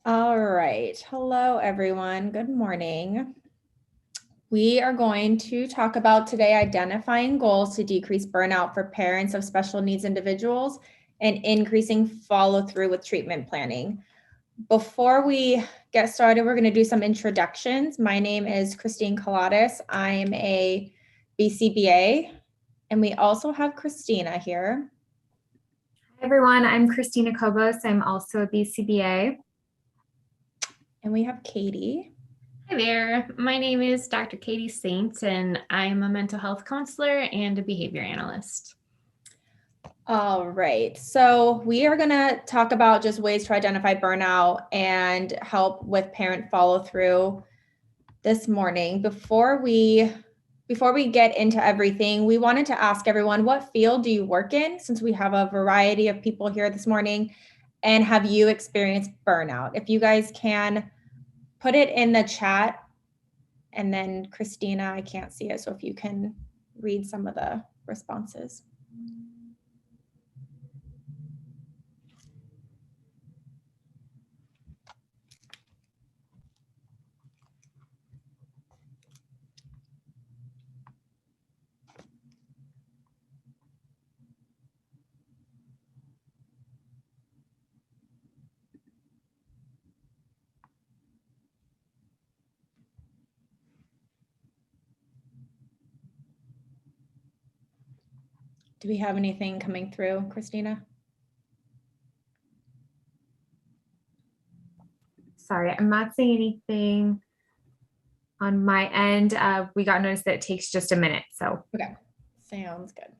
All right. Hello, everyone. Good morning. We are going to talk about today identifying goals to decrease burnout for parents of special needs individuals and increasing follow through with treatment planning. Before we get started, we're going to do some introductions. My name is Christine Coladas. I am a BCBA, and we also have Christina here. Hi everyone, I'm Christina Kobos. I'm also a BCBA. And we have Katie. Hi there. My name is Dr. Katie Saint, and I'm a mental health counselor and a behavior analyst. All right. So we are going to talk about just ways to identify burnout and help with parent follow through this morning. Before we get into everything, we wanted to ask everyone, what field do you work in, since we have a variety of people here this morning, and have you experienced burnout? If you guys can put it in the chat, and then Christina, I can't see it, so if you can read some of the responses. Do we have anything coming through, Christina? Sorry, I'm not seeing anything on my end. We got notice that it takes just a minute. So Okay, sounds good.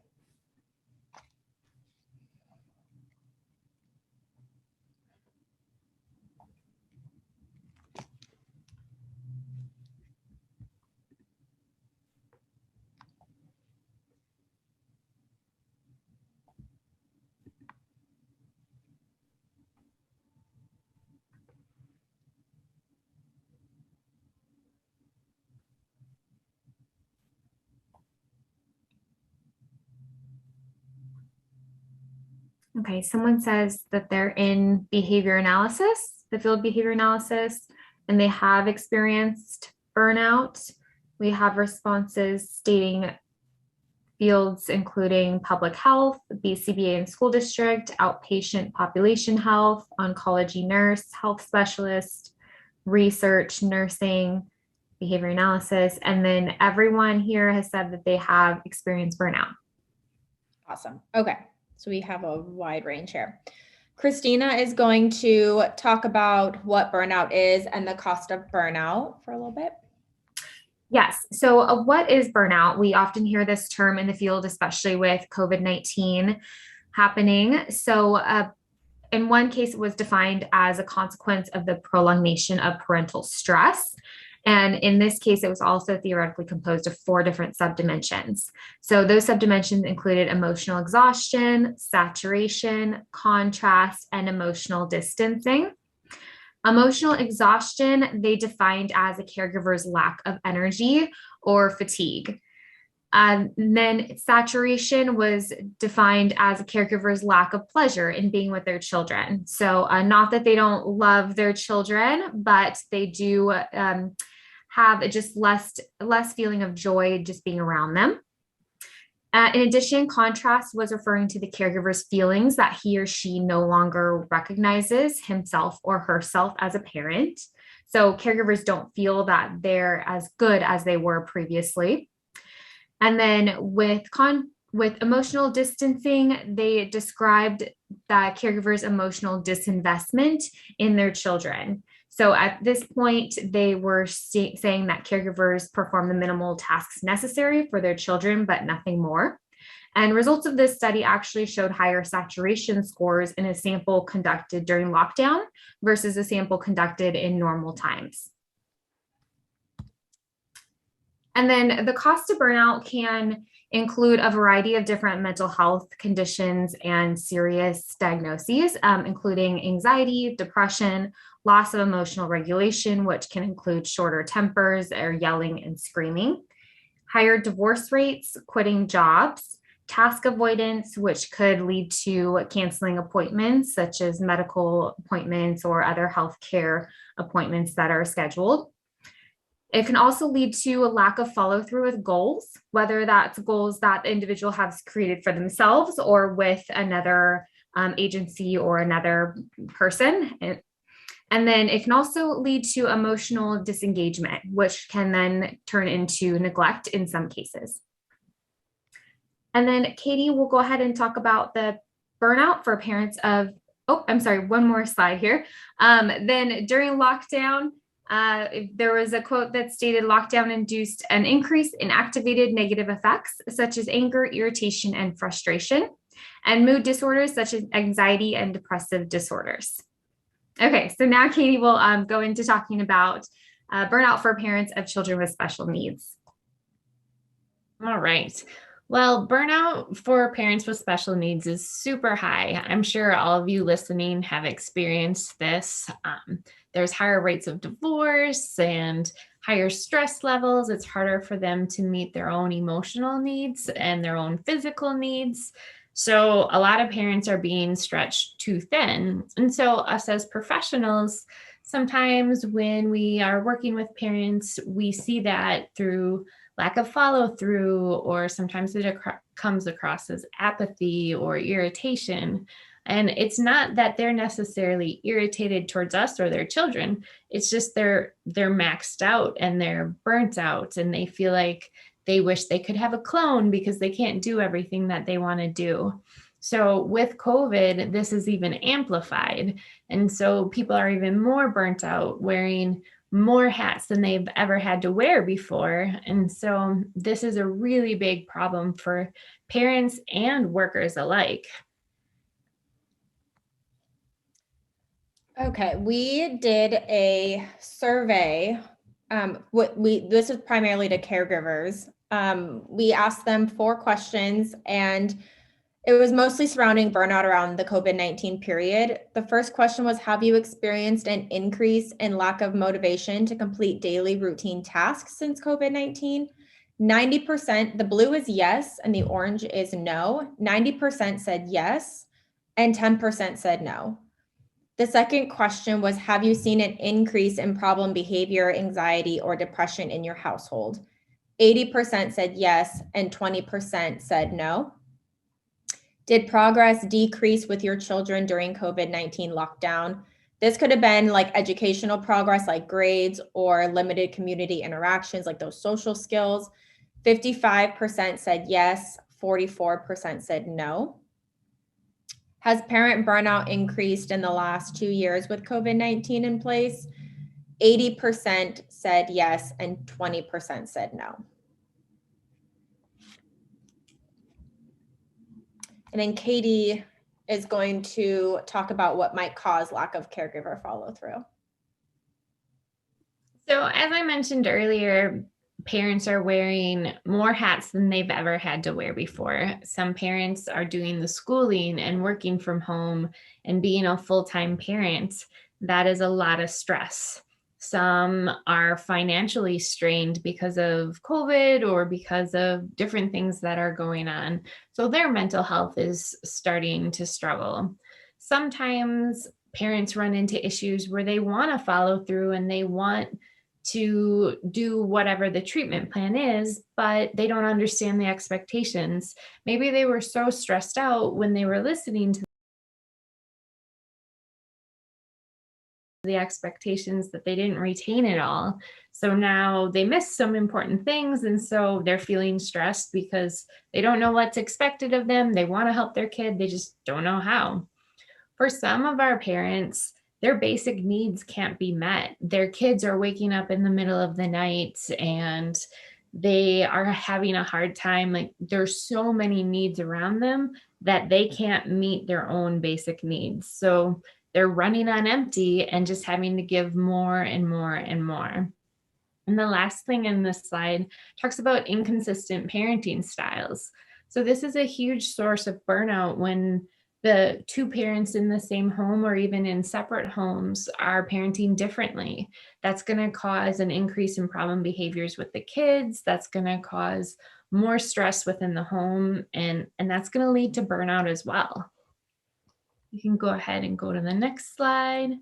okay, someone says that they're in behavior analysis, the field behavior analysis, and they have experienced burnout. We have responses stating fields including public health, BCBA and school district, outpatient population health, oncology nurse, health specialist, research, nursing, behavior analysis, and then everyone here has said that they have experienced burnout. Awesome. Okay, so we have a wide range here. Christina is going to talk about what burnout is and the cost of burnout for a little bit. Yes. So, what is burnout? We often hear this term in the field, especially with COVID-19 happening. So, in one case, it was defined as a consequence of the prolongation of parental stress. And in this case, it was also theoretically composed of 4 different subdimensions. So those subdimensions included emotional exhaustion, saturation, contrast, and emotional distancing. Emotional exhaustion, they defined as a caregiver's lack of energy or fatigue. Then saturation was defined as a caregiver's lack of pleasure in being with their children. So not that they don't love their children, but they do have just less feeling of joy just being around them. In addition, contrast was referring to the caregiver's feelings that he or she no longer recognizes himself or herself as a parent. So caregivers don't feel that they're as good as they were previously. And then with emotional distancing, they described that caregivers' emotional disinvestment in their children. So at this point, they were saying that caregivers perform the minimal tasks necessary for their children, but nothing more. And results of this study actually showed higher saturation scores in a sample conducted during lockdown versus a sample conducted in normal times. And then the cost of burnout can include a variety of different mental health conditions and serious diagnoses, including anxiety, depression, loss of emotional regulation, which can include shorter tempers or yelling and screaming, higher divorce rates, quitting jobs, task avoidance, which could lead to canceling appointments, such as medical appointments or other healthcare appointments that are scheduled. It can also lead to a lack of follow through with goals, whether that's goals that the individual has created for themselves or with another agency or another person. And then it can also lead to emotional disengagement, which can then turn into neglect in some cases. And then Katie will go ahead and talk about the burnout for parents of, oh, I'm sorry, one more slide here. Then during lockdown, there was a quote that stated lockdown induced an increase in activated negative effects, such as anger, irritation, and frustration, and mood disorders such as anxiety and depressive disorders. Okay, so now Katie will go into talking about burnout for parents of children with special needs. All right. Well, burnout for parents with special needs is super high. I'm sure all of you listening have experienced this. There's higher rates of divorce and higher stress levels. It's harder for them to meet their own emotional needs and their own physical needs. So a lot of parents are being stretched too thin. And so us as professionals, sometimes when we are working with parents, we see that through lack of follow through, or sometimes it comes across as apathy or irritation. And it's not that they're necessarily irritated towards us or their children. It's just they're maxed out and they're burnt out, and they feel like they wish they could have a clone because they can't do everything that they want to do. So with COVID, this is even amplified. And so people are even more burnt out, wearing more hats than they've ever had to wear before. And so this is a really big problem for parents and workers alike. Okay, we did a survey. This is primarily to caregivers. We asked them 4 questions, and it was mostly surrounding burnout around the COVID-19 period. The first question was, have you experienced an increase in lack of motivation to complete daily routine tasks since COVID-19? 90%, the blue is yes, and the orange is no. 90% said yes, and 10% said no. The second question was, have you seen an increase in problem behavior, anxiety, or depression in your household? 80% said yes, and 20% said no. Did progress decrease with your children during COVID-19 lockdown? This could have been like educational progress, like grades, or limited community interactions, like those social skills. 55% said yes, 44% said no. Has parent burnout increased in the last 2 years with COVID-19 in place? 80% said yes, and 20% said no. And then Katie is going to talk about what might cause lack of caregiver follow through. So as I mentioned earlier, parents are wearing more hats than they've ever had to wear before. Some parents are doing the schooling and working from home and being a full-time parent. That is a lot of stress. Some are financially strained because of COVID or because of different things that are going on. So their mental health is starting to struggle. Sometimes parents run into issues where they want to follow through and they want to do whatever the treatment plan is, but they don't understand the expectations. Maybe they were so stressed out when they were listening to the expectations that they didn't retain it all. So now they missed some important things. And so they're feeling stressed because they don't know what's expected of them. They want to help their kid. They just don't know how. For some of our parents, their basic needs can't be met. Their kids are waking up in the middle of the night and they are having a hard time. Like there's so many needs around them that they can't meet their own basic needs. So they're running on empty and just having to give more and more and more. And the last thing in this slide talks about inconsistent parenting styles. So this is a huge source of burnout when the 2 parents in the same home or even in separate homes are parenting differently. That's going to cause an increase in problem behaviors with the kids. That's going to cause more stress within the home, and that's going to lead to burnout as well. You can go ahead and go to the next slide.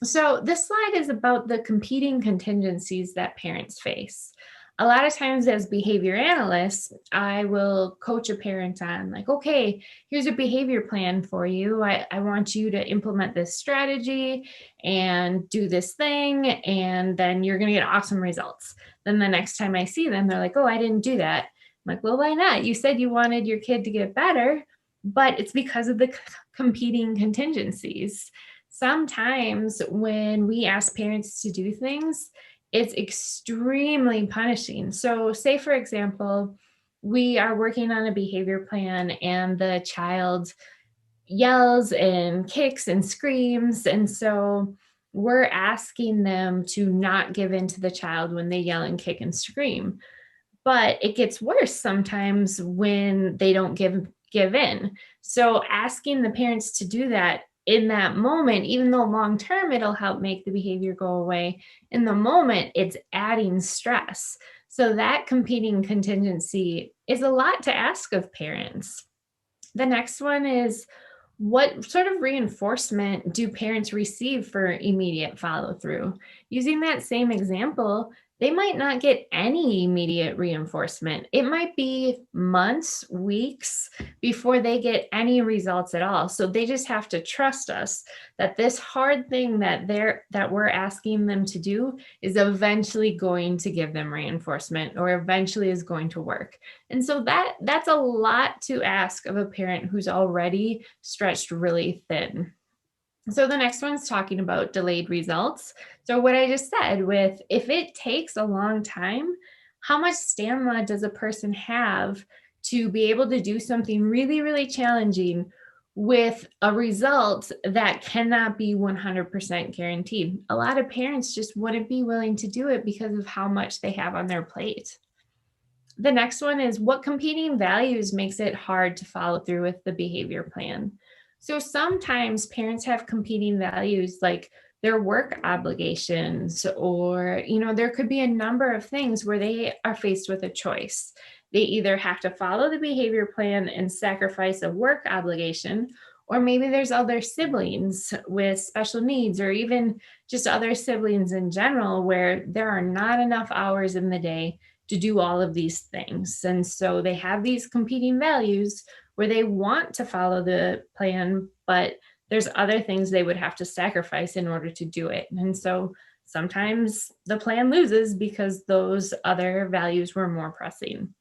So this slide is about the competing contingencies that parents face. A lot of times as behavior analysts, I will coach a parent on like, okay, here's a behavior plan for you. I want you to implement this strategy and do this thing, and then you're going to get awesome results. Then the next time I see them, they're like, oh, I didn't do that. I'm like, well, why not? You said you wanted your kid to get better, but it's because of the competing contingencies. Sometimes when we ask parents to do things, it's extremely punishing. So say, for example, we are working on a behavior plan and the child yells and kicks and screams. And so we're asking them to not give in to the child when they yell and kick and scream. But it gets worse sometimes when they don't give in. So asking the parents to do that in that moment, even though long-term it'll help make the behavior go away, in the moment it's adding stress. So that competing contingency is a lot to ask of parents. The next one is, what sort of reinforcement do parents receive for immediate follow-through? Using that same example, they might not get any immediate reinforcement. It might be months, weeks before they get any results at all. So they just have to trust us that this hard thing that we're asking them to do is eventually going to give them reinforcement, or eventually is going to work. And so that's a lot to ask of a parent who's already stretched really thin. So the next one's talking about delayed results. So what I just said with, if it takes a long time, how much stamina does a person have to be able to do something really, really challenging with a result that cannot be 100% guaranteed? A lot of parents just wouldn't be willing to do it because of how much they have on their plate. The next one is, what competing values makes it hard to follow through with the behavior plan? So sometimes parents have competing values like their work obligations, or, there could be a number of things where they are faced with a choice. They either have to follow the behavior plan and sacrifice a work obligation, or maybe there's other siblings with special needs, or even just other siblings in general where there are not enough hours in the day to do all of these things. And so they have these competing values where they want to follow the plan, but there's other things they would have to sacrifice in order to do it. And so sometimes the plan loses because those other values were more pressing.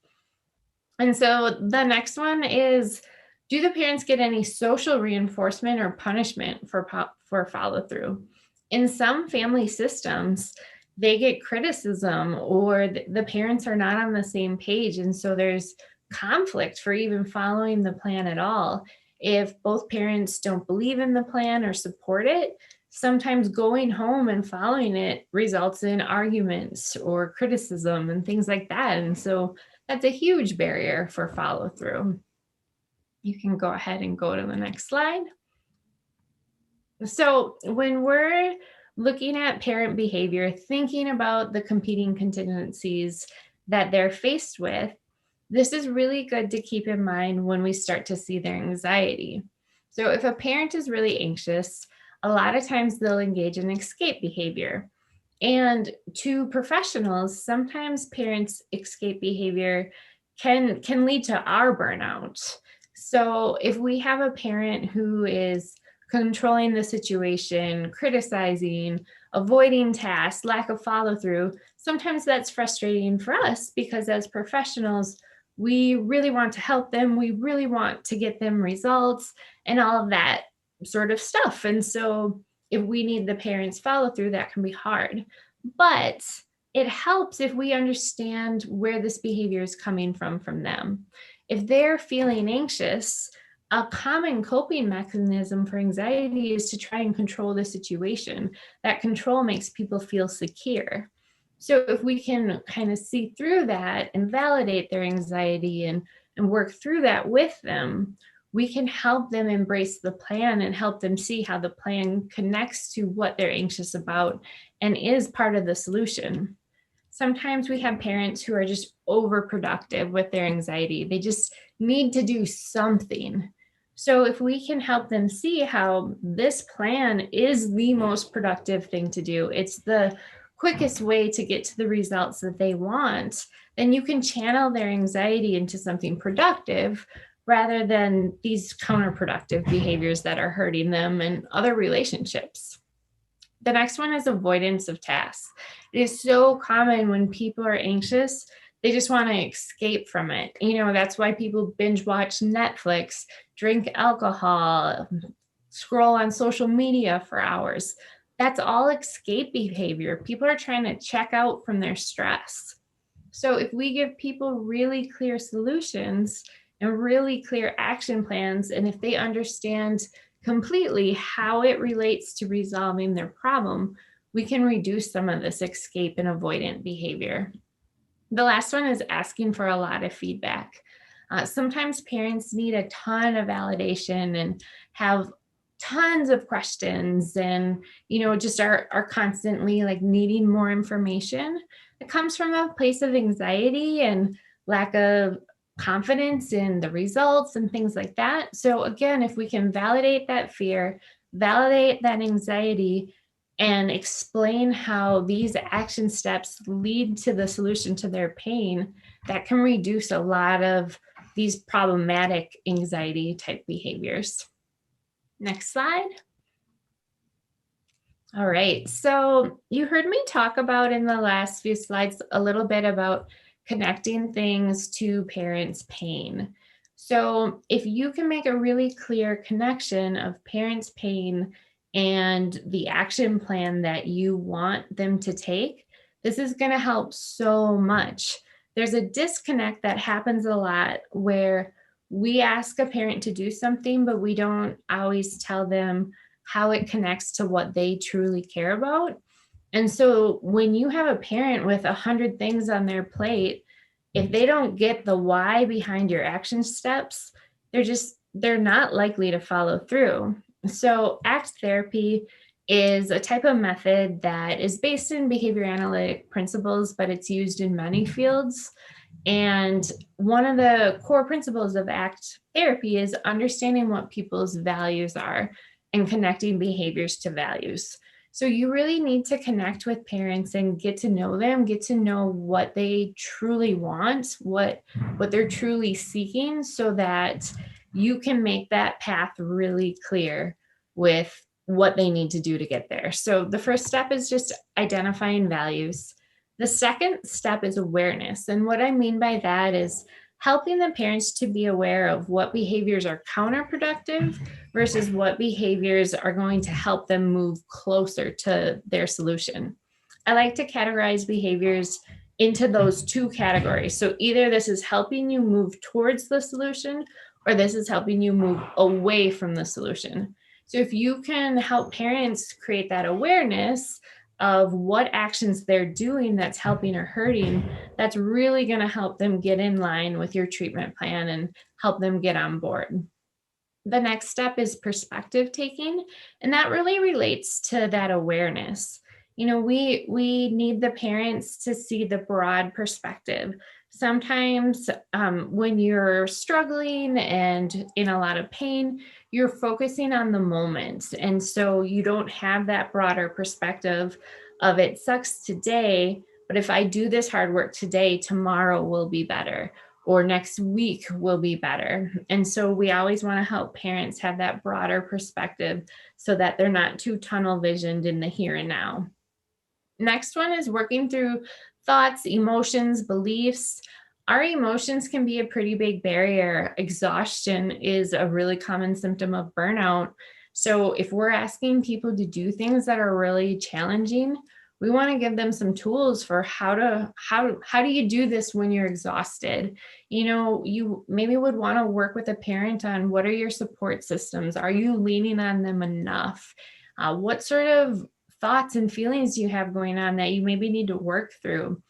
And so the next one is, do the parents get any social reinforcement or punishment for follow through? In some family systems, they get criticism, or the parents are not on the same page. And so there's conflict for even following the plan at all. If both parents don't believe in the plan or support it, sometimes going home and following it results in arguments or criticism and things like that. And so that's a huge barrier for follow through. You can go ahead and go to the next slide. So when we're looking at parent behavior, thinking about the competing contingencies that they're faced with, this is really good to keep in mind when we start to see their anxiety. So if a parent is really anxious, a lot of times they'll engage in escape behavior. And to professionals, sometimes parents' escape behavior can lead to our burnout. So if we have a parent who is controlling the situation, criticizing, avoiding tasks, lack of follow through, sometimes that's frustrating for us because as professionals, we really want to help them. We really want to get them results and all of that sort of stuff. And so if we need the parents' follow through, that can be hard. But it helps if we understand where this behavior is coming from them. If they're feeling anxious, a common coping mechanism for anxiety is to try and control the situation. That control makes people feel secure. So if we can kind of see through that and validate their anxiety and work through that with them, we can help them embrace the plan and help them see how the plan connects to what they're anxious about and is part of the solution. Sometimes we have parents who are just overproductive with their anxiety. They just need to do something. So if we can help them see how this plan is the most productive thing to do, it's the quickest way to get to the results that they want, then you can channel their anxiety into something productive rather than these counterproductive behaviors that are hurting them and other relationships. The next one is avoidance of tasks. It is so common when people are anxious, they just want to escape from it. That's why people binge watch Netflix, drink alcohol, scroll on social media for hours. That's all escape behavior. People are trying to check out from their stress. So if we give people really clear solutions and really clear action plans, and if they understand completely how it relates to resolving their problem, we can reduce some of this escape and avoidant behavior. The last one is asking for a lot of feedback. Sometimes parents need a ton of validation and have tons of questions and, just are constantly like needing more information. It comes from a place of anxiety and lack of confidence in the results and things like that. So again, if we can validate that fear, validate that anxiety, and explain how these action steps lead to the solution to their pain, that can reduce a lot of these problematic anxiety type behaviors. Next slide. All right, so you heard me talk about in the last few slides a little bit about connecting things to parents' pain. So if you can make a really clear connection of parents' pain and the action plan that you want them to take, this is going to help so much. There's a disconnect that happens a lot where we ask a parent to do something, but we don't always tell them how it connects to what they truly care about. And so when you have a parent with 100 things on their plate, if they don't get the why behind your action steps, they're not likely to follow through. So ACT therapy is a type of method that is based in behavior analytic principles, but it's used in many fields. And one of the core principles of ACT therapy is understanding what people's values are and connecting behaviors to values. So you really need to connect with parents and get to know them, get to know what they truly want, what they're truly seeking, so that you can make that path really clear with what they need to do to get there. So the first step is just identifying values. The second step is awareness. And what I mean by that is helping the parents to be aware of what behaviors are counterproductive versus what behaviors are going to help them move closer to their solution. I like to categorize behaviors into those two categories. So either this is helping you move towards the solution, or this is helping you move away from the solution. So if you can help parents create that awareness of what actions they're doing that's helping or hurting, that's really going to help them get in line with your treatment plan and help them get on board. The next step is perspective taking, and that really relates to that awareness. We need the parents to see the broad perspective. Sometimes when you're struggling and in a lot of pain, you're focusing on the moment. And so you don't have that broader perspective of it sucks today, but if I do this hard work today, tomorrow will be better, or next week will be better. And so we always want to help parents have that broader perspective so that they're not too tunnel visioned in the here and now. Next one is working through thoughts, emotions, beliefs. Our emotions can be a pretty big barrier. Exhaustion is a really common symptom of burnout. So if we're asking people to do things that are really challenging, we want to give them some tools for how do you do this when you're exhausted? You maybe would want to work with a parent on what are your support systems? Are you leaning on them enough? What sort of thoughts and feelings do you have going on that you maybe need to work through?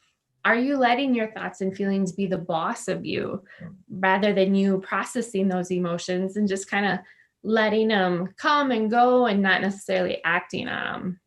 Are you letting your thoughts and feelings be the boss of you rather than you processing those emotions and just kind of letting them come and go and not necessarily acting on them?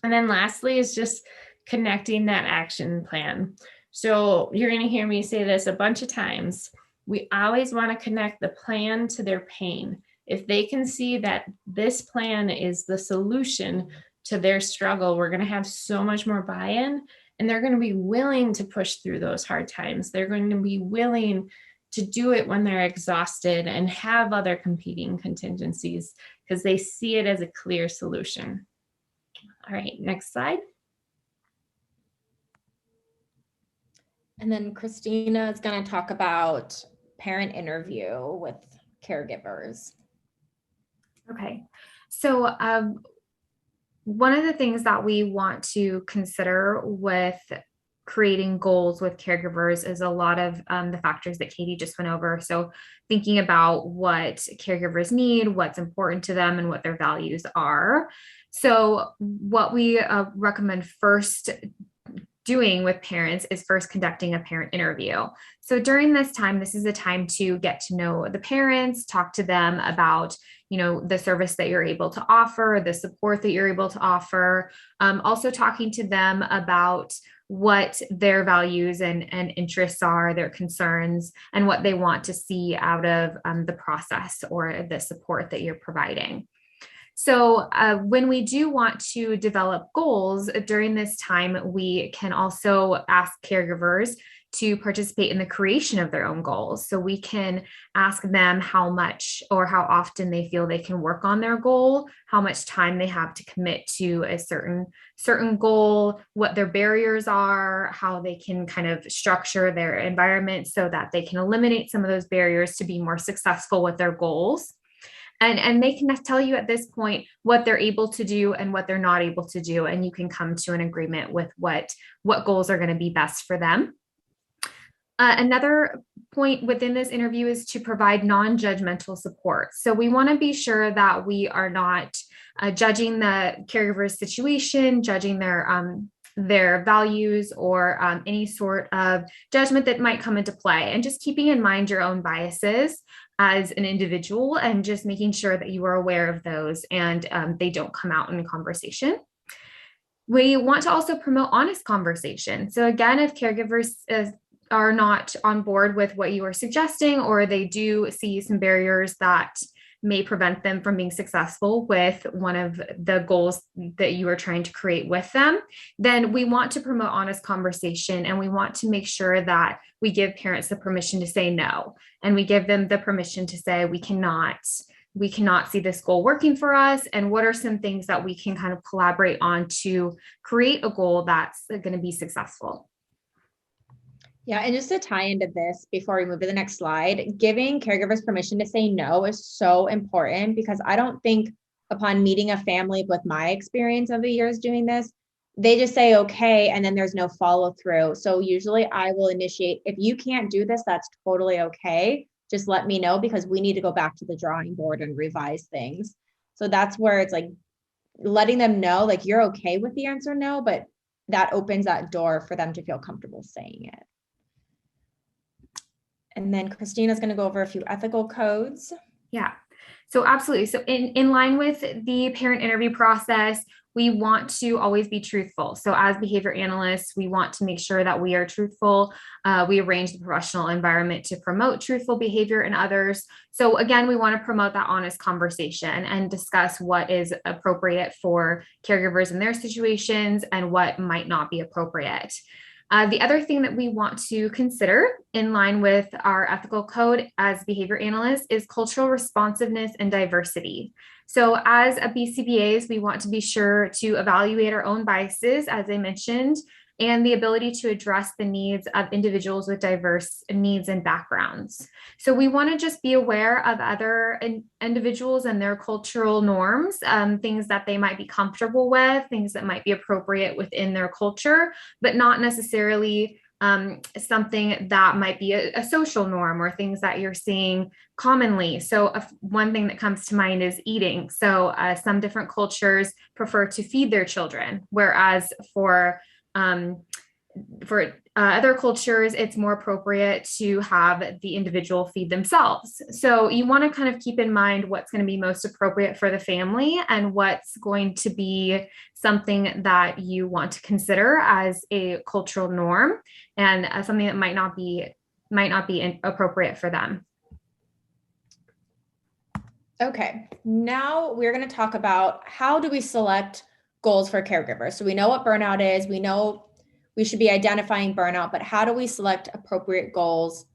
And then lastly is just connecting that action plan. So you're going to hear me say this a bunch of times. We always want to connect the plan to their pain. If they can see that this plan is the solution to their struggle, we're going to have so much more buy-in, and they're going to be willing to push through those hard times. They're going to be willing to do it when they're exhausted and have other competing contingencies because they see it as a clear solution. All right, next slide. And then Christina is going to talk about parent interview with caregivers. Okay, so one of the things that we want to consider with creating goals with caregivers is a lot of the factors that Katie just went over. So thinking about what caregivers need, what's important to them, and what their values are. So what we recommend first doing with parents is first conducting a parent interview. So during this time, this is a time to get to know the parents, talk to them about, the service that you're able to offer, the support that you're able to offer. Also talking to them about what their values and interests are, their concerns, and what they want to see out of the process or the support that you're providing. So when we do want to develop goals during this time, we can also ask caregivers to participate in the creation of their own goals. So we can ask them how much or how often they feel they can work on their goal, how much time they have to commit to a certain goal, what their barriers are, how they can kind of structure their environment so that they can eliminate some of those barriers to be more successful with their goals. And they can tell you at this point what they're able to do and what they're not able to do. And you can come to an agreement with what goals are going to be best for them. Another point within this interview is to provide non-judgmental support. So we want to be sure that we are not judging the caregiver's situation, judging their values or any sort of judgment that might come into play, and just keeping in mind your own biases as an individual and just making sure that you are aware of those and they don't come out in conversation. We want to also promote honest conversation. So again, if caregivers are not on board with what you are suggesting, or they do see some barriers that may prevent them from being successful with one of the goals that you are trying to create with them, then we want to promote honest conversation, and we want to make sure that we give parents the permission to say no, and we give them the permission to say we cannot see this goal working for us, and what are some things that we can kind of collaborate on to create a goal that's going to be successful. Yeah, and just to tie into this before we move to the next slide, giving caregivers permission to say no is so important, because I don't think upon meeting a family with my experience of the years doing this, they just say okay, and then there's no follow through. So usually I will initiate, if you can't do this, that's totally okay. Just let me know, because we need to go back to the drawing board and revise things. So that's where it's like letting them know, like, you're okay with the answer no, but that opens that door for them to feel comfortable saying it. And then Christina's going to go over a few ethical codes. Yeah, so absolutely. So in line with the parent interview process, we want to always be truthful. So as behavior analysts, we want to make sure that we are truthful. We arrange the professional environment to promote truthful behavior in others. So again, we want to promote that honest conversation and discuss what is appropriate for caregivers in their situations and what might not be appropriate. The other thing that we want to consider in line with our ethical code as behavior analysts is cultural responsiveness and diversity. So as a BCBAs, we want to be sure to evaluate our own biases, as I mentioned, and the ability to address the needs of individuals with diverse needs and backgrounds. So we want to just be aware of other individuals and their cultural norms, things that they might be comfortable with, things that might be appropriate within their culture, but not necessarily something that might be a social norm or things that you're seeing commonly. So one thing that comes to mind is eating. So some different cultures prefer to feed their children, whereas for for other cultures, it's more appropriate to have the individual feed themselves. So you want to kind of keep in mind what's going to be most appropriate for the family and what's going to be something that you want to consider as a cultural norm and something that might not be appropriate for them. Okay, now we're going to talk about how do we select goals for caregivers. So we know what burnout is, we know we should be identifying burnout, but how do we select appropriate goals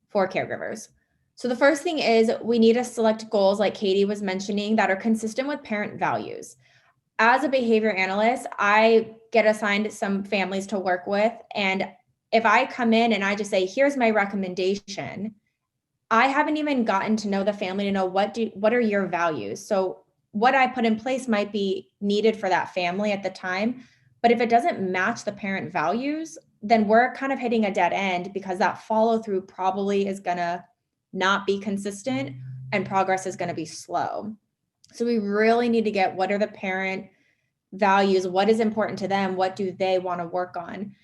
for caregivers? So the first thing is we need to select goals, like Katie was mentioning, that are consistent with parent values. As a behavior analyst, I get assigned some families to work with. And if I come in and I just say, here's my recommendation, I haven't even gotten to know the family to know what are your values. So what I put in place might be needed for that family at the time. But if it doesn't match the parent values, then we're kind of hitting a dead end because that follow through probably is going to not be consistent and progress is going to be slow. So we really need to get what are the parent values, what is important to them, what do they want to work on.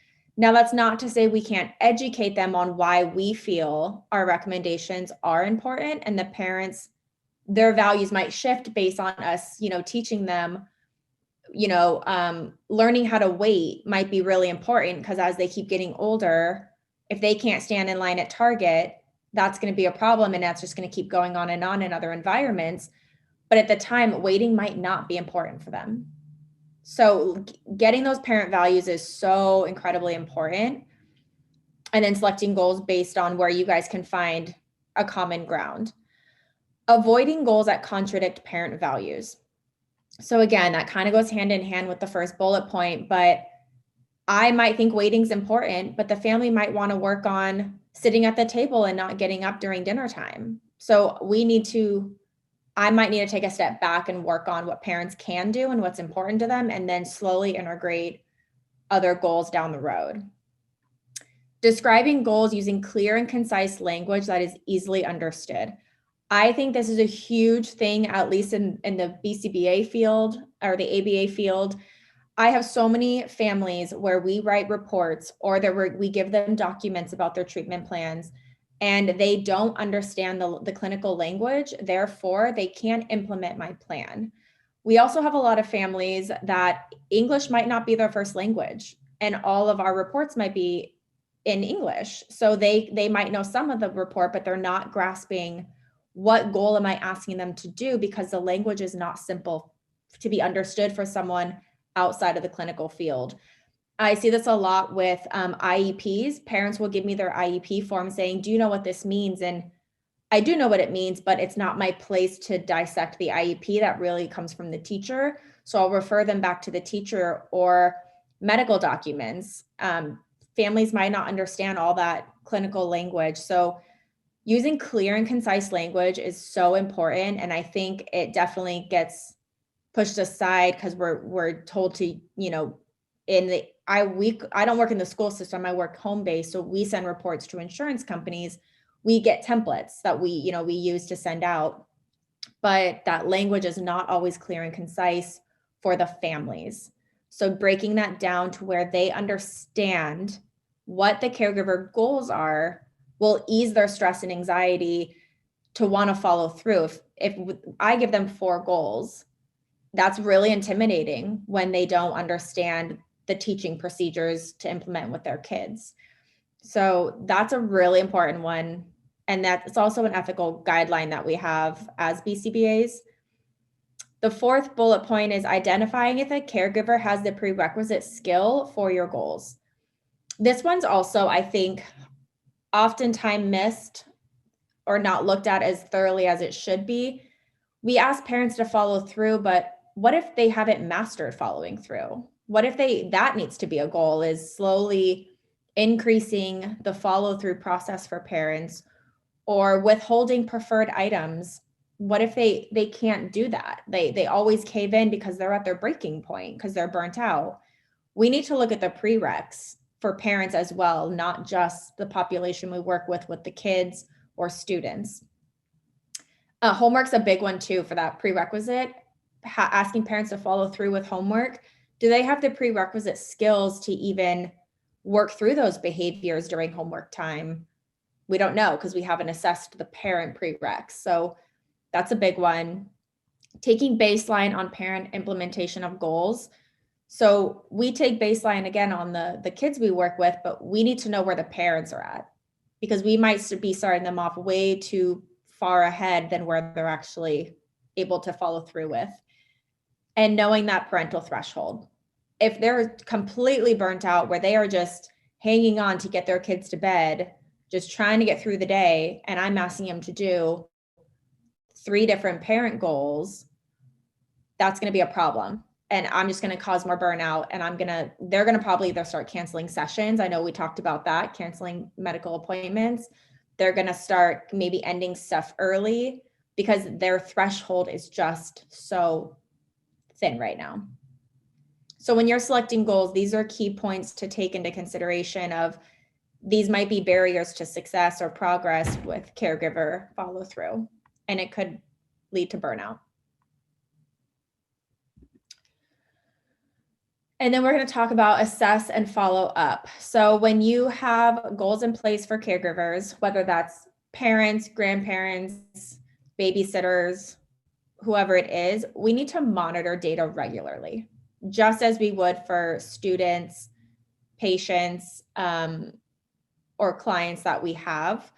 Now, that's not to say we can't educate them on why we feel our recommendations are important, and the parents, their values might shift based on us, teaching them, learning how to wait might be really important because as they keep getting older, if they can't stand in line at Target, that's going to be a problem, and that's just going to keep going on in other environments. But at the time, waiting might not be important for them. So getting those parent values is so incredibly important. And then selecting goals based on where you guys can find a common ground. Avoiding goals that contradict parent values. So again, that kind of goes hand in hand with the first bullet point, but I might think waiting's important, but the family might want to work on sitting at the table and not getting up during dinner time. So I might need to take a step back and work on what parents can do and what's important to them, and then slowly integrate other goals down the road. Describing goals using clear and concise language that is easily understood. I think this is a huge thing, at least in the BCBA field or the ABA field. I have so many families where we write reports or we give them documents about their treatment plans, and they don't understand the clinical language. Therefore, they can't implement my plan. We also have a lot of families that English might not be their first language, and all of our reports might be in English. So they might know some of the report, but they're not grasping what goal am I asking them to do, because the language is not simple to be understood for someone outside of the clinical field. I see this a lot with IEPs. Parents will give me their IEP form saying, do you know what this means? And I do know what it means, but it's not my place to dissect the IEP. That really comes from the teacher. So I'll refer them back to the teacher or medical documents. Families might not understand all that clinical language. So using clear and concise language is so important. And I think it definitely gets pushed aside because we're told to, I don't work in the school system. I work home-based. So we send reports to insurance companies. We get templates that we use to send out, but that language is not always clear and concise for the families. So breaking that down to where they understand what the caregiver goals are will ease their stress and anxiety to want to follow through. If I give them 4 goals, that's really intimidating when they don't understand the teaching procedures to implement with their kids. So that's a really important one. And that's also an ethical guideline that we have as BCBAs. The 4th bullet point is identifying if a caregiver has the prerequisite skill for your goals. This one's also, I think, oftentimes missed or not looked at as thoroughly as it should be. We ask parents to follow through, but what if they haven't mastered following through? What if that needs to be a goal, is slowly increasing the follow through process for parents, or withholding preferred items? What if they can't do that? They always cave in because they're at their breaking point, because they're burnt out. We need to look at the prereqs for parents as well, not just the population we work with the kids or students. Homework's a big one too for that prerequisite. Asking parents to follow through with homework. Do they have the prerequisite skills to even work through those behaviors during homework time? We don't know because we haven't assessed the parent prereqs. So that's a big one. Taking baseline on parent implementation of goals. So we take baseline again on the kids we work with, but we need to know where the parents are at, because we might be starting them off way too far ahead than where they're actually able to follow through with. And knowing that parental threshold. If they're completely burnt out, where they are just hanging on to get their kids to bed, just trying to get through the day, and I'm asking them to do 3 different parent goals, that's going to be a problem. And I'm just going to cause more burnout, and they're going to probably either start canceling sessions. I know we talked about that, canceling medical appointments. They're going to start maybe ending stuff early because their threshold is just so thin right now. So when you're selecting goals, these are key points to take into consideration of these might be barriers to success or progress with caregiver follow through, and it could lead to burnout. And then we're going to talk about assess and follow up. So when you have goals in place for caregivers, whether that's parents, grandparents, babysitters, whoever it is, we need to monitor data regularly, just as we would for students, patients, or clients that we have.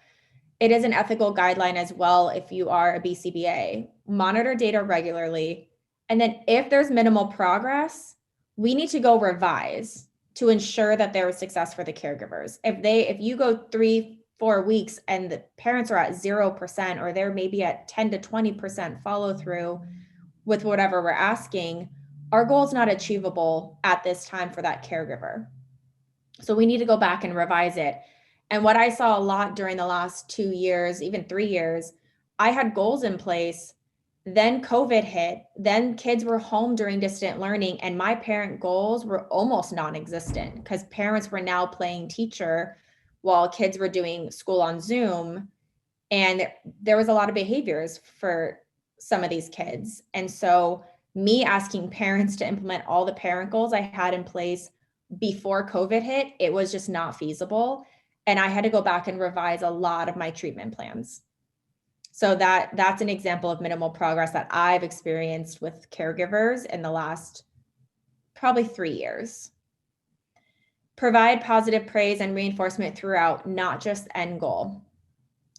It is an ethical guideline as well if you are a BCBA. Monitor data regularly. And then if there's minimal progress, we need to go revise to ensure that there is success for the caregivers. If you go 3-4 weeks and the parents are at 0%, or they're maybe at 10 to 20% follow through with whatever we're asking, our goal is not achievable at this time for that caregiver. So we need to go back and revise it. And what I saw a lot during the last 2 years, even 3 years, I had goals in place. Then COVID hit, then kids were home during distant learning, and my parent goals were almost non-existent because parents were now playing teacher while kids were doing school on Zoom. And there was a lot of behaviors for some of these kids. And so me asking parents to implement all the parent goals I had in place before COVID hit, it was just not feasible. And I had to go back and revise a lot of my treatment plans. So that's an example of minimal progress that I've experienced with caregivers in the last probably 3 years. Provide positive praise and reinforcement throughout, not just end goal.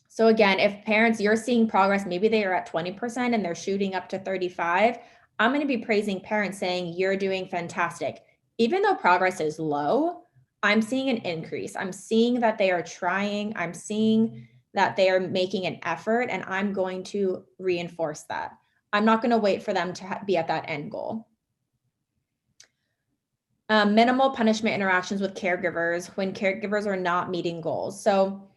So again, if parents, you're seeing progress, maybe they are at 20% and they're shooting up to 35, I'm going to be praising parents saying, you're doing fantastic. Even though progress is low, I'm seeing an increase. I'm seeing that they are trying. I'm seeing that they are making an effort, and I'm going to reinforce that. I'm not going to wait for them to be at that end goal. Minimal punishment interactions with caregivers when caregivers are not meeting goals. So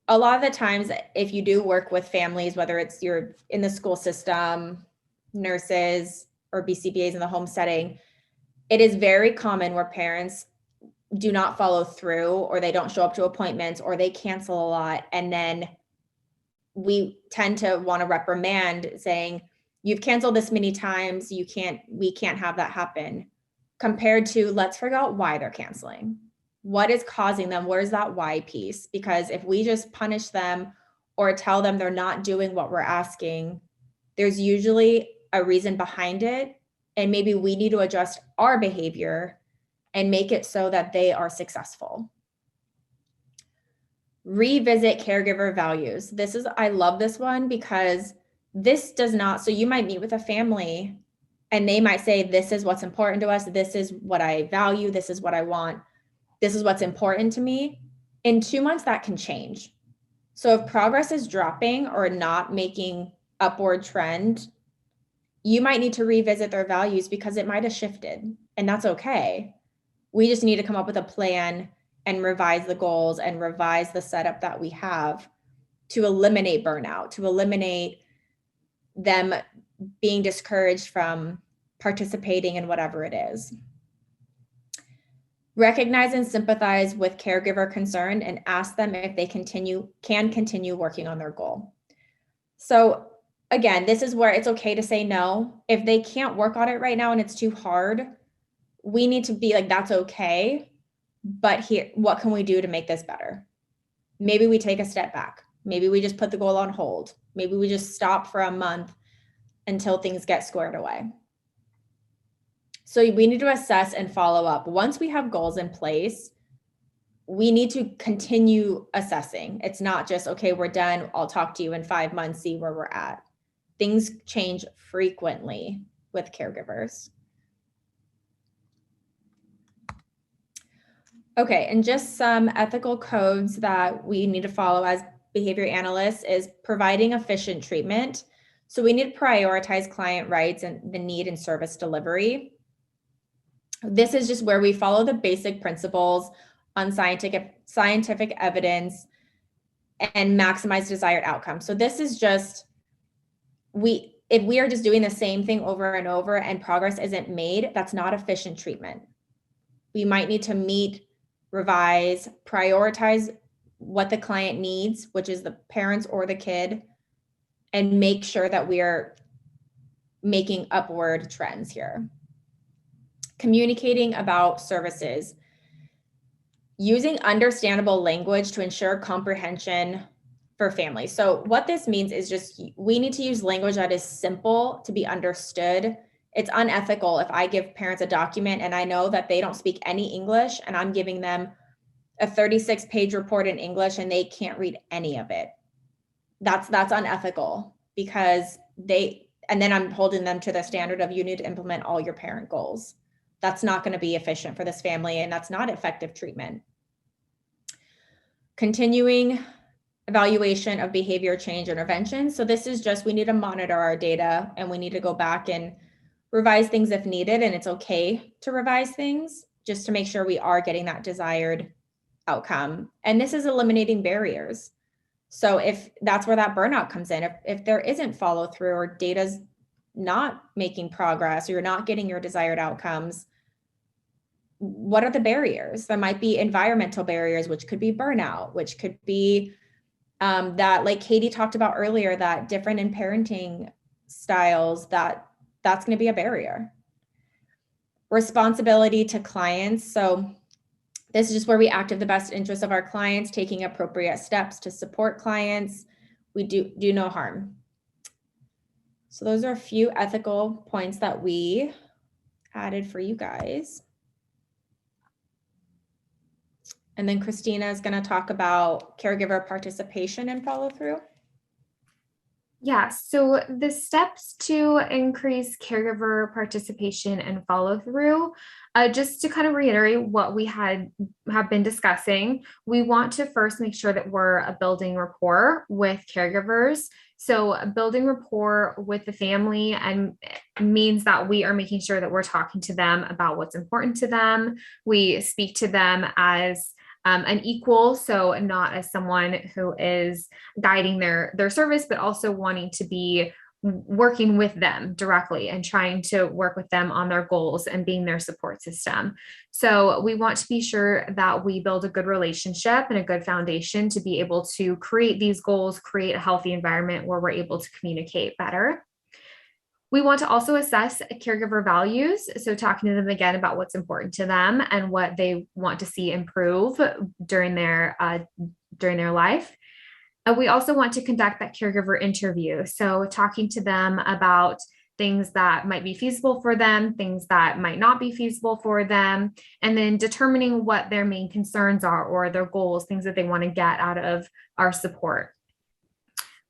a lot of the times, if you do work with families, whether it's you're in the school system, nurses, or BCBAs in the home setting, it is very common where parents do not follow through, or they don't show up to appointments, or they cancel a lot. And then we tend to want to reprimand, saying, you've canceled this many times, we can't have that happen, compared to let's figure out why they're canceling. What is causing them? Where's that why piece? Because if we just punish them or tell them they're not doing what we're asking, there's usually a reason behind it. And maybe we need to adjust our behavior and make it so that they are successful. Revisit caregiver values. I love this one because this does not, so you might meet with a family and they might say, this is what's important to us. This is what I value. This is what I want. This is what's important to me. In 2 months, that can change. So if progress is dropping or not making upward trend, you might need to revisit their values because it might have shifted, and that's okay. We just need to come up with a plan and revise the goals and revise the setup that we have to eliminate burnout, to eliminate them being discouraged from participating in whatever it is. Recognize and sympathize with caregiver concern and ask them if they can continue working on their goal. So again, this is where it's okay to say no. If they can't work on it right now and it's too hard, we need to be like, that's okay. but here, what can we do to make this better? Maybe we take a step back. Maybe we just put the goal on hold. Maybe we just stop for a month until things get squared away. So we need to assess and follow up. Once we have goals in place, we need to continue assessing. It's not just, okay, we're done. I'll talk to you in 5 months, see where we're at. Things change frequently with caregivers. Okay, and just some ethical codes that we need to follow as behavior analysts is providing efficient treatment. So we need to prioritize client rights and the need and service delivery. This is just where we follow the basic principles on scientific evidence and maximize desired outcomes. So this is just, if we are just doing the same thing over and over and progress isn't made, that's not efficient treatment. We might need to meet, revise, prioritize what the client needs, which is the parents or the kid, and make sure that we are making upward trends here. Communicating about services. Using understandable language to ensure comprehension for families. So what this means is just, we need to use language that is simple to be understood. It's unethical if I give parents a document and I know that they don't speak any English and I'm giving them a 36-page report in English and they can't read any of it. That's unethical, because and then I'm holding them to the standard of, you need to implement all your parent goals. That's not going to be efficient for this family, and that's not effective treatment. Continuing evaluation of behavior change interventions. So this is just, we need to monitor our data and we need to go back and revise things if needed. And it's okay to revise things just to make sure we are getting that desired outcome. And this is eliminating barriers. So if that's where that burnout comes in, if there isn't follow through or data's not making progress or you're not getting your desired outcomes, what are the barriers? There might be environmental barriers, which could be burnout, which could be that, like Katie talked about earlier, that different in parenting styles, that's going to be a barrier. Responsibility to clients. So this is just where we act in the best interest of our clients, taking appropriate steps to support clients. We do no harm. So those are a few ethical points that we added for you guys. And then Christina is going to talk about caregiver participation and follow through. Yeah, so the steps to increase caregiver participation and follow through, just to kind of reiterate what we have been discussing, we want to first make sure that we're building rapport with caregivers. So building rapport with the family and means that we are making sure that we're talking to them about what's important to them. We speak to them as an equal, so not as someone who is guiding their service, but also wanting to be working with them directly and trying to work with them on their goals and being their support system. So we want to be sure that we build a good relationship and a good foundation to be able to create these goals, create a healthy environment where we're able to communicate better. We want to also assess caregiver values. So talking to them again about what's important to them and what they want to see improve during their life. We also want to conduct that caregiver interview. So talking to them about things that might be feasible for them, things that might not be feasible for them, and then determining what their main concerns are or their goals, things that they want to get out of our support.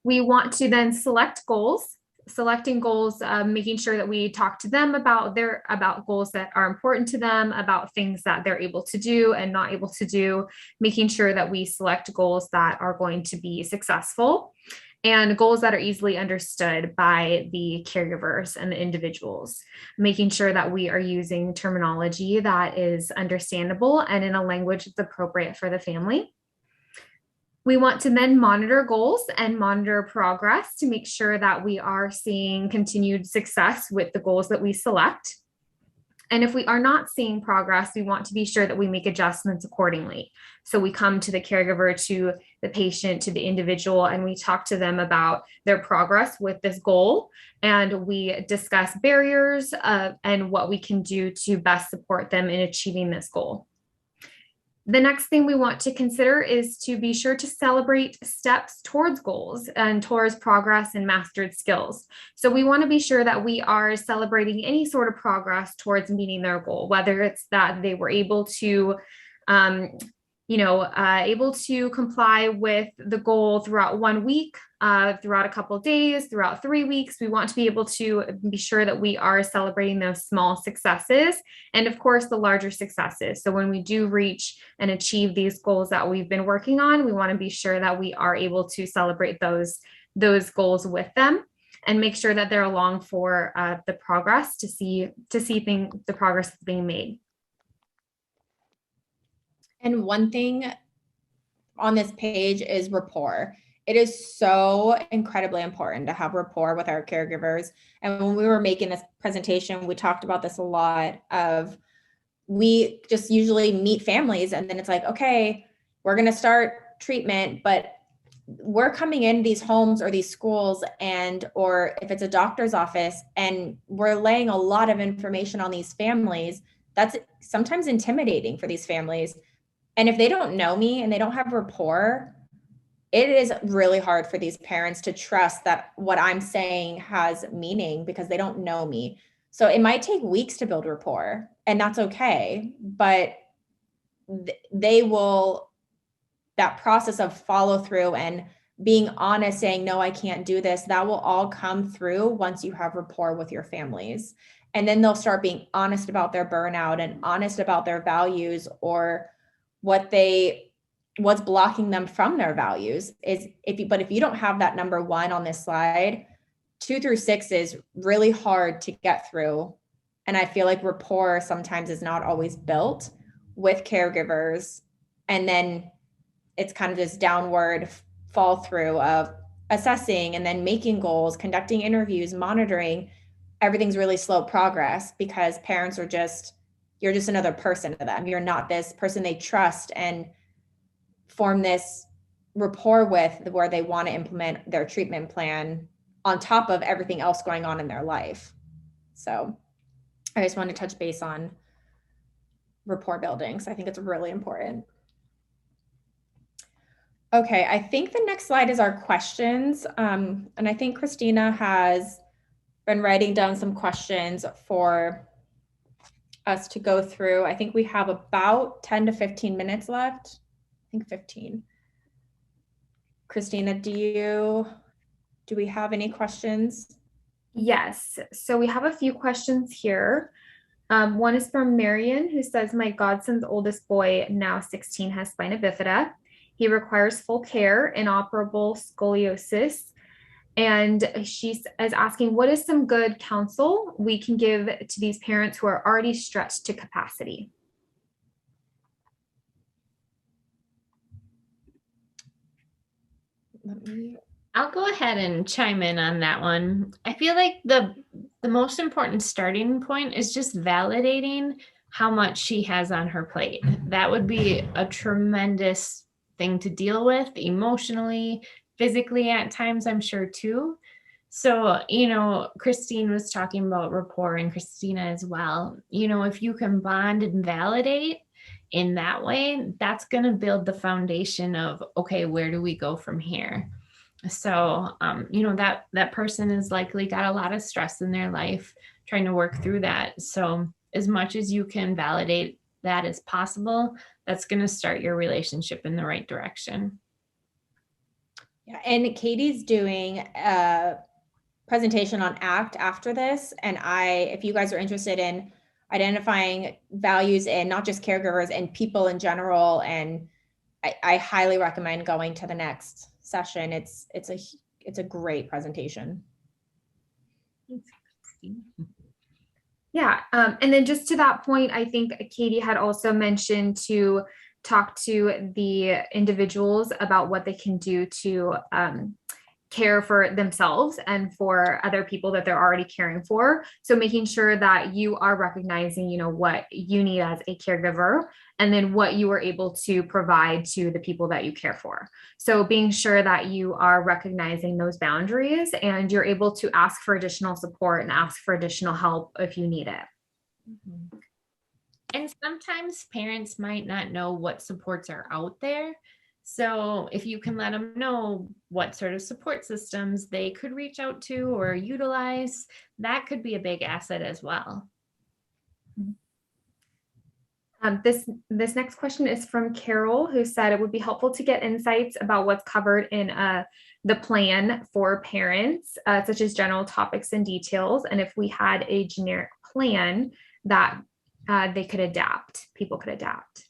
We want to then selecting goals, making sure that we talk to them about goals that are important to them, about things that they're able to do and not able to do, making sure that we select goals that are going to be successful and goals that are easily understood by the caregivers and the individuals, making sure that we are using terminology that is understandable and in a language that's appropriate for the family. We want to then monitor goals and monitor progress to make sure that we are seeing continued success with the goals that we select. And if we are not seeing progress, we want to be sure that we make adjustments accordingly. So we come to the caregiver, to the patient, to the individual, and we talk to them about their progress with this goal. And we discuss barriers and what we can do to best support them in achieving this goal. The next thing we want to consider is to be sure to celebrate steps towards goals and towards progress and mastered skills. So we want to be sure that we are celebrating any sort of progress towards meeting their goal, whether it's that they were able to able to comply with the goal throughout 1 week, throughout a couple of days, throughout 3 weeks. We want to be able to be sure that we are celebrating those small successes and, of course, the larger successes. So when we do reach and achieve these goals that we've been working on, we want to be sure that we are able to celebrate those goals with them and make sure that they're along for the progress to see the progress that's being made. And one thing on this page is rapport. It is so incredibly important to have rapport with our caregivers. And when we were making this presentation, we talked about this a lot of we just usually meet families and then it's like, okay, we're going to start treatment, but we're coming in these homes or these schools or if it's a doctor's office and we're laying a lot of information on these families, that's sometimes intimidating for these families. And if they don't know me and they don't have rapport, it is really hard for these parents to trust that what I'm saying has meaning because they don't know me. So it might take weeks to build rapport, and that's okay. But that process of follow through and being honest, saying, no, I can't do this, that will all come through once you have rapport with your families. And then they'll start being honest about their burnout and honest about their values or what's blocking them from their values if you don't have that number 1 on this slide, 2 through 6 is really hard to get through. And I feel like rapport sometimes is not always built with caregivers. And then it's kind of this downward fall through of assessing and then making goals, conducting interviews, monitoring. Everything's really slow progress because parents are you're just another person to them. You're not this person they trust and form this rapport with where they want to implement their treatment plan on top of everything else going on in their life. So I just want to touch base on rapport building. So I think it's really important. Okay, I think the next slide is our questions. And I think Christina has been writing down some questions for us to go through. I think we have about 10 to 15 minutes left. I think 15. Christina, do we have any questions? Yes. So we have a few questions here. One is from Marion, who says, my godson's oldest boy, now 16, has spina bifida. He requires full care, inoperable scoliosis. And she is asking, what is some good counsel we can give to these parents who are already stretched to capacity? I'll go ahead and chime in on that one. I feel like the most important starting point is just validating how much she has on her plate. That would be a tremendous thing to deal with emotionally, physically at times, I'm sure too. So, Christine was talking about rapport and Christina as well. If you can bond and validate in that way, that's going to build the foundation of, okay, where do we go from here? So, that person has likely got a lot of stress in their life trying to work through that. So as much as you can validate that as possible, that's going to start your relationship in the right direction. Yeah, and Katie's doing a presentation on ACT after this. And if you guys are interested in identifying values in not just caregivers and people in general, and I highly recommend going to the next session. It's a great presentation. Yeah. And then just to that point, I think Katie had also mentioned to talk to the individuals about what they can do to care for themselves and for other people that they're already caring for. So making sure that you are recognizing, what you need as a caregiver, and then what you are able to provide to the people that you care for. So being sure that you are recognizing those boundaries and you're able to ask for additional support and ask for additional help if you need it. And sometimes parents might not know what supports are out there. So if you can let them know what sort of support systems they could reach out to or utilize, that could be a big asset as well. This next question is from Carol, who said it would be helpful to get insights about what's covered in the plan for parents, such as general topics and details, and if we had a generic plan that they could adapt, people could adapt.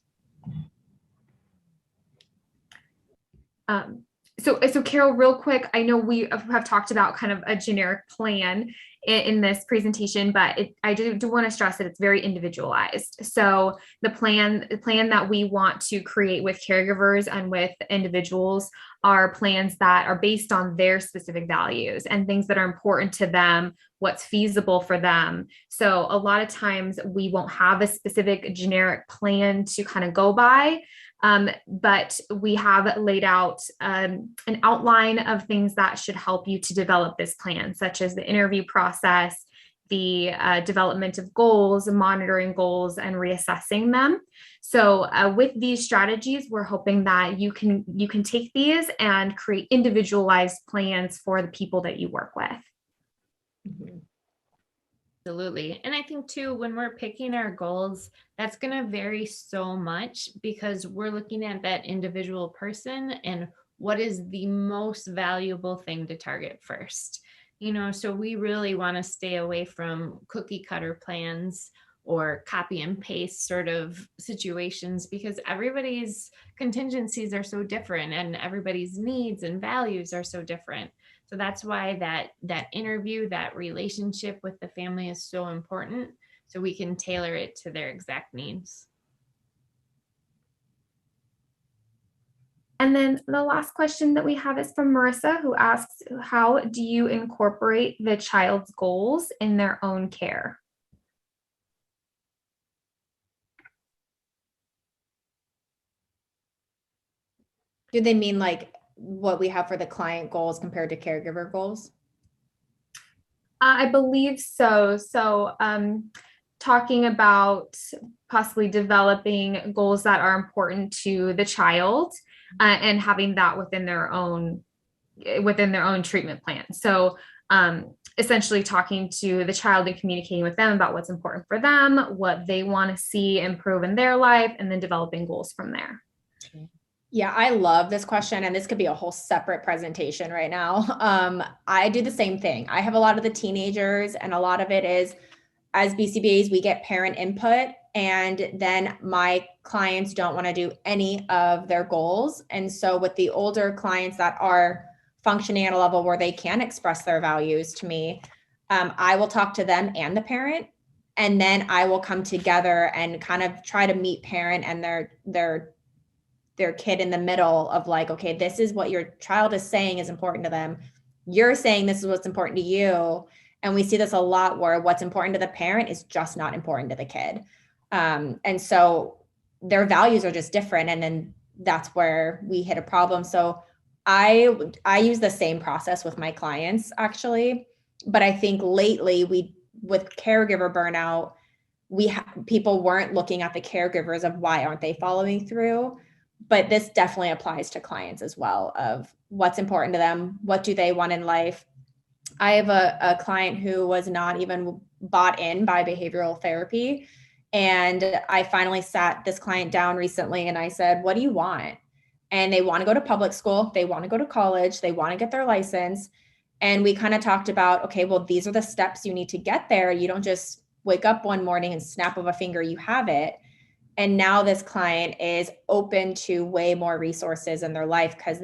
So Carol, real quick, I know we have talked about kind of a generic plan in this presentation, but I do want to stress that it's very individualized. So the plan that we want to create with caregivers and with individuals are plans that are based on their specific values and things that are important to them, what's feasible for them. So a lot of times we won't have a specific generic plan to kind of go by. But we have laid out an outline of things that should help you to develop this plan, such as the interview process, the development of goals, monitoring goals, and reassessing them. So with these strategies, we're hoping that you can take these and create individualized plans for the people that you work with. Mm-hmm. Absolutely. And I think too, when we're picking our goals, that's going to vary so much because we're looking at that individual person and what is the most valuable thing to target first. So we really want to stay away from cookie cutter plans or copy and paste sort of situations because everybody's contingencies are so different and everybody's needs and values are so different. So that's why that interview, that relationship with the family is so important, so we can tailor it to their exact needs. And then the last question that we have is from Marissa, who asks, how do you incorporate the child's goals in their own care? Do they mean like what we have for the client goals compared to caregiver goals? I believe so. So talking about possibly developing goals that are important to the child and having that within their own treatment plan. So essentially talking to the child and communicating with them about what's important for them, what they want to see improve in their life, and then developing goals from there. Yeah, I love this question, and this could be a whole separate presentation right now. I do the same thing. I have a lot of the teenagers, and a lot of it is, as BCBAs, we get parent input, and then my clients don't want to do any of their goals. And so with the older clients that are functioning at a level where they can express their values to me, I will talk to them and the parent, and then I will come together and kind of try to meet parent and their kid in the middle of like, okay, this is what your child is saying is important to them. You're saying this is what's important to you. And we see this a lot where what's important to the parent is just not important to the kid. And so their values are just different. And then that's where we hit a problem. So I use the same process with my clients actually. But I think lately with caregiver burnout, people weren't looking at the caregivers of why aren't they following through. But this definitely applies to clients as well of what's important to them. What do they want in life? I have a client who was not even bought in by behavioral therapy. And I finally sat this client down recently and I said, what do you want? And they want to go to public school. They want to go to college. They want to get their license. And we kind of talked about, okay, well, these are the steps you need to get there. You don't just wake up one morning and snap of a finger, you have it. And now this client is open to way more resources in their life because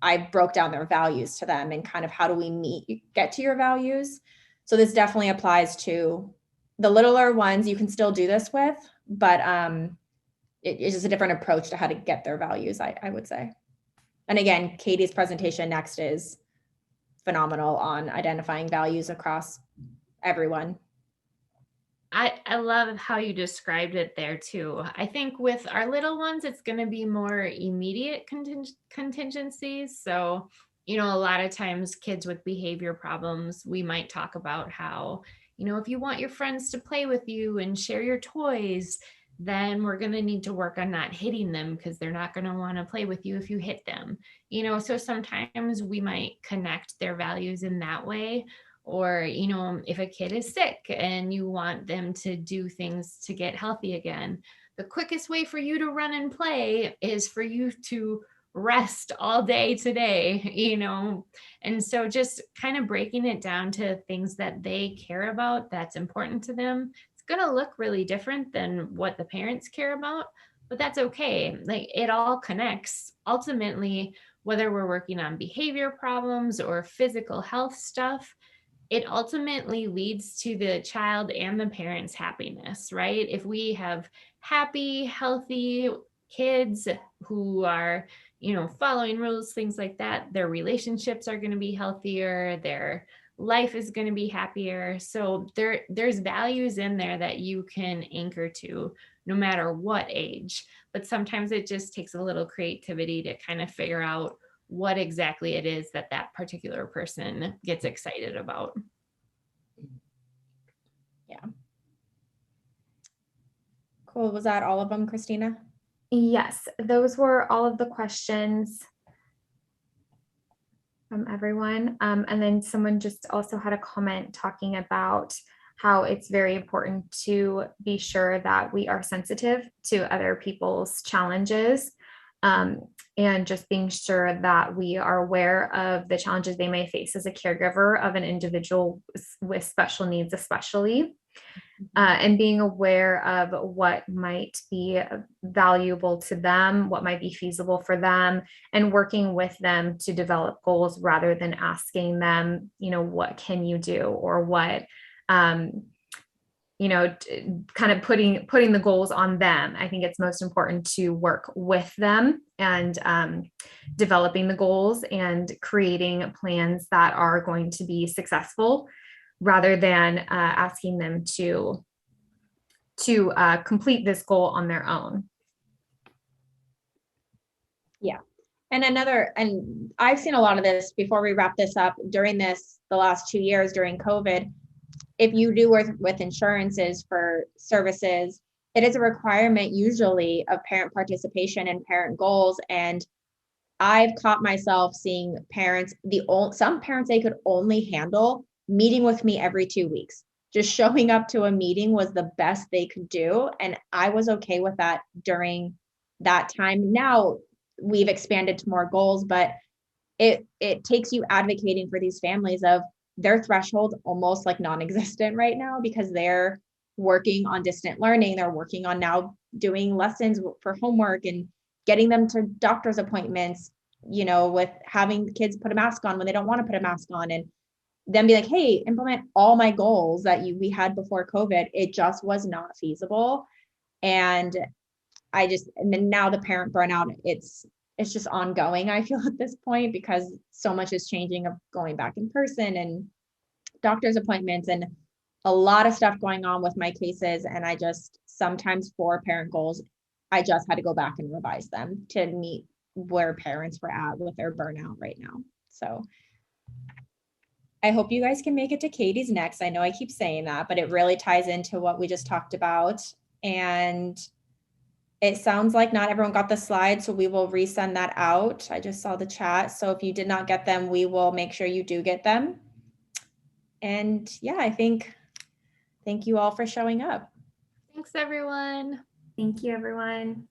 I broke down their values to them and kind of how do we get to your values. So this definitely applies to the littler ones. You can still do this with, but it's just a different approach to how to get their values, I would say. And again, Katie's presentation next is phenomenal on identifying values across everyone. I love how you described it there too. I think with our little ones, it's going to be more immediate contingencies. So, a lot of times kids with behavior problems, we might talk about how, if you want your friends to play with you and share your toys, then we're going to need to work on not hitting them because they're not going to want to play with you if you hit them. So sometimes we might connect their values in that way. Or, if a kid is sick and you want them to do things to get healthy again, the quickest way for you to run and play is for you to rest all day today, and so just kind of breaking it down to things that they care about that's important to them. It's going to look really different than what the parents care about, but that's okay. Like, it all connects ultimately, whether we're working on behavior problems or physical health stuff. It ultimately leads to the child and the parents' happiness, right? If we have happy, healthy kids who are, following rules, things like that, their relationships are going to be healthier, their life is going to be happier. So there's values in there that you can anchor to no matter what age. But sometimes it just takes a little creativity to kind of figure out what exactly it is that particular person gets excited about. Yeah. Cool. Was that all of them, Christina? Yes, those were all of the questions from everyone. And then someone just also had a comment talking about how it's very important to be sure that we are sensitive to other people's challenges, and just being sure that we are aware of the challenges they may face as a caregiver of an individual with special needs, especially. And being aware of what might be valuable to them, what might be feasible for them, and working with them to develop goals rather than asking them, what can you do, or what, kind of putting the goals on them. I think it's most important to work with them and developing the goals and creating plans that are going to be successful, rather than asking them to complete this goal on their own. Yeah. And I've seen a lot of this before we wrap this up during the last 2 years during COVID. If you do work with insurances for services, it is a requirement usually of parent participation and parent goals. And I've caught myself seeing some parents, they could only handle meeting with me every 2 weeks. Just showing up to a meeting was the best they could do. And I was okay with that during that time. Now we've expanded to more goals, but it takes you advocating for these families of their threshold almost like non-existent right now, because they're working on distant learning. They're working on now doing lessons for homework and getting them to doctor's appointments, with having kids put a mask on when they don't want to put a mask on, and then be like, hey, implement all my goals that we had before COVID. It just was not feasible. And then now the parent burnout, it's just ongoing, I feel, at this point, because so much is changing of going back in person and doctor's appointments and a lot of stuff going on with my cases. And I just sometimes for parent goals, I just had to go back and revise them to meet where parents were at with their burnout right now. So I hope you guys can make it to Katie's next. I know I keep saying that, but it really ties into what we just talked about. And it sounds like not everyone got the slides, so we will resend that out. I just saw the chat. So if you did not get them, we will make sure you do get them. And yeah, thank you all for showing up. Thanks, everyone. Thank you, everyone.